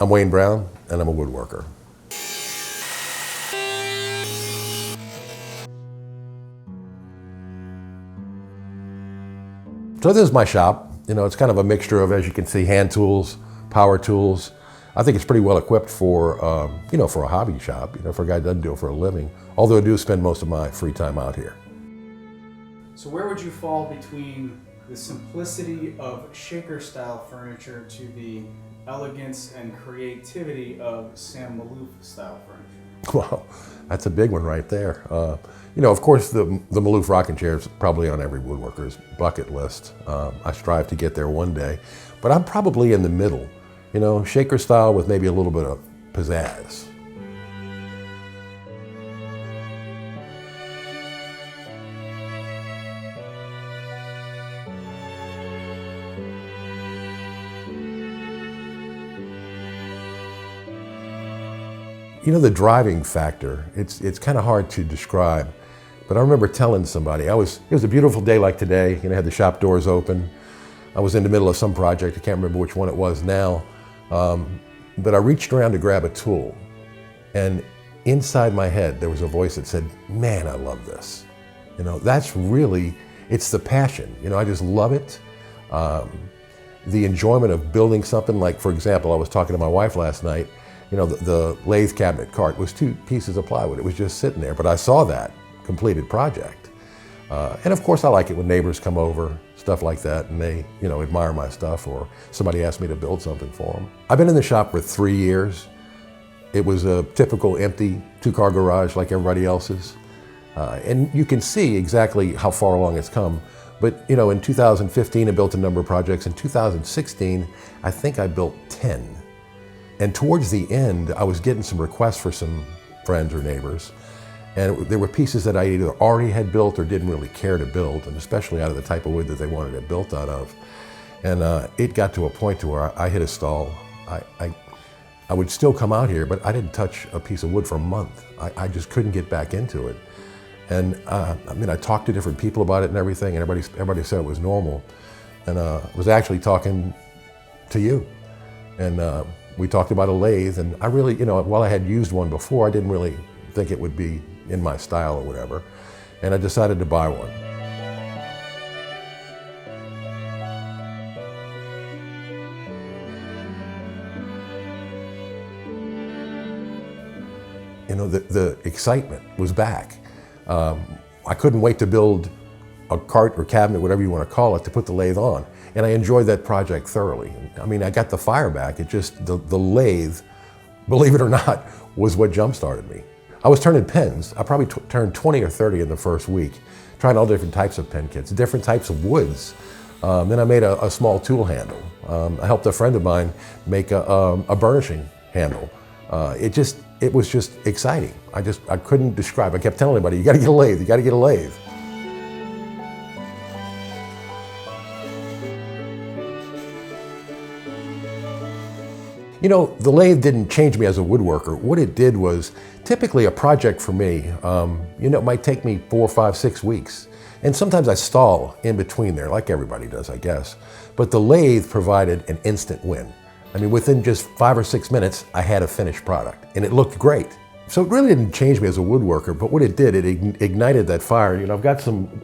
I'm Wayne Brown, and I'm a woodworker. So this is my shop. You know, it's kind of a mixture of, as you can see, hand tools, power tools. I think it's pretty well equipped for, for a hobby shop, for a guy that doesn't do it for a living. Although I do spend most of my free time out here. So where would you fall between the simplicity of shaker-style furniture to the elegance and creativity of Sam Maloof-style furniture? Well, that's a big one right there. Of course, the Maloof rocking chair is probably on every woodworker's bucket list. I strive to get there one day, but I'm probably in the middle. Shaker style with maybe a little bit of pizzazz. The driving factor, it's kind of hard to describe, but I remember telling somebody, it was a beautiful day like today, I had the shop doors open. I was in the middle of some project, I can't remember which one it was now, but I reached around to grab a tool, and inside my head there was a voice that said, man, I love this. That's really, it's the passion, I just love it. The enjoyment of building something, like, for example, I was talking to my wife last night. The lathe cabinet cart was 2 pieces of plywood. It was just sitting there, but I saw that completed project. And of course I like it when neighbors come over, stuff like that, and they, admire my stuff, or somebody asks me to build something for them. I've been in the shop for 3 years. It was a typical empty 2-car garage like everybody else's. And you can see exactly how far along it's come. But in 2015 I built a number of projects. In 2016, I think I built 10. And towards the end, I was getting some requests for some friends or neighbors. And there were pieces that I either already had built or didn't really care to build, and especially out of the type of wood that they wanted it built out of. And it got to a point to where I hit a stall. I would still come out here, but I didn't touch a piece of wood for a month. I just couldn't get back into it. And I talked to different people about it and everything, and everybody said it was normal. And I was actually talking to you. And we talked about a lathe, and I really, while I had used one before, I didn't really think it would be in my style or whatever, and I decided to buy one. The excitement was back. I couldn't wait to build a cart or cabinet, whatever you want to call it, to put the lathe on. And I enjoyed that project thoroughly. I got the fire back. It just, the lathe, believe it or not, was what jump-started me. I was turning pens. I probably turned 20 or 30 in the first week, trying all different types of pen kits, different types of woods. Then I made a small tool handle. I helped a friend of mine make a burnishing handle. It was just exciting. I couldn't describe. I kept telling everybody, you gotta get a lathe, you gotta get a lathe. The lathe didn't change me as a woodworker. What it did was, typically a project for me, it might take me 4, 5, 6 weeks. And sometimes I stall in between there, like everybody does, I guess. But the lathe provided an instant win. Within just 5 or 6 minutes, I had a finished product, and it looked great. So it really didn't change me as a woodworker, but what it did, it ignited that fire. I've got some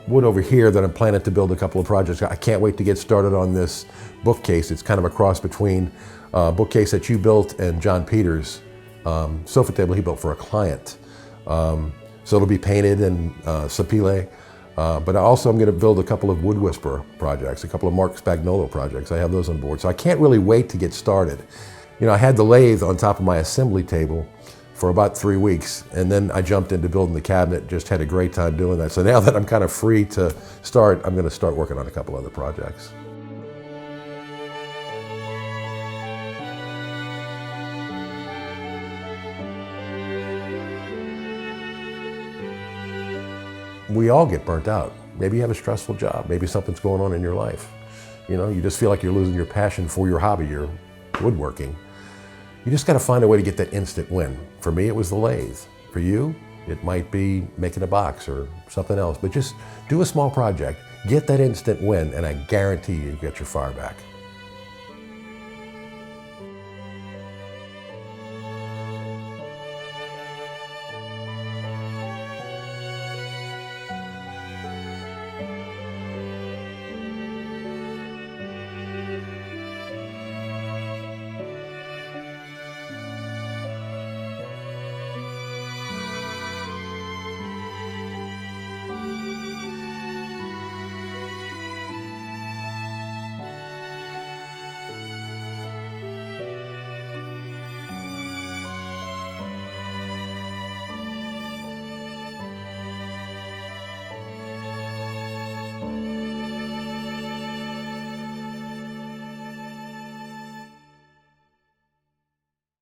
wood over here that I'm planning to build a couple of projects. I can't wait to get started on this bookcase. It's kind of a cross between bookcase that you built and John Peters' sofa table he built for a client. So it'll be painted and sapile. But also I'm going to build a couple of Wood Whisperer projects, a couple of Mark Spagnolo projects. I have those on board. So I can't really wait to get started. I had the lathe on top of my assembly table for about 3 weeks, and then I jumped into building the cabinet, just had a great time doing that. So now that I'm kind of free to start, I'm going to start working on a couple other projects. We all get burnt out. Maybe you have a stressful job. Maybe something's going on in your life. You just feel like you're losing your passion for your hobby, your woodworking. You just got to find a way to get that instant win. For me, it was the lathe. For you, it might be making a box or something else. But just do a small project, get that instant win, and I guarantee you get your fire back.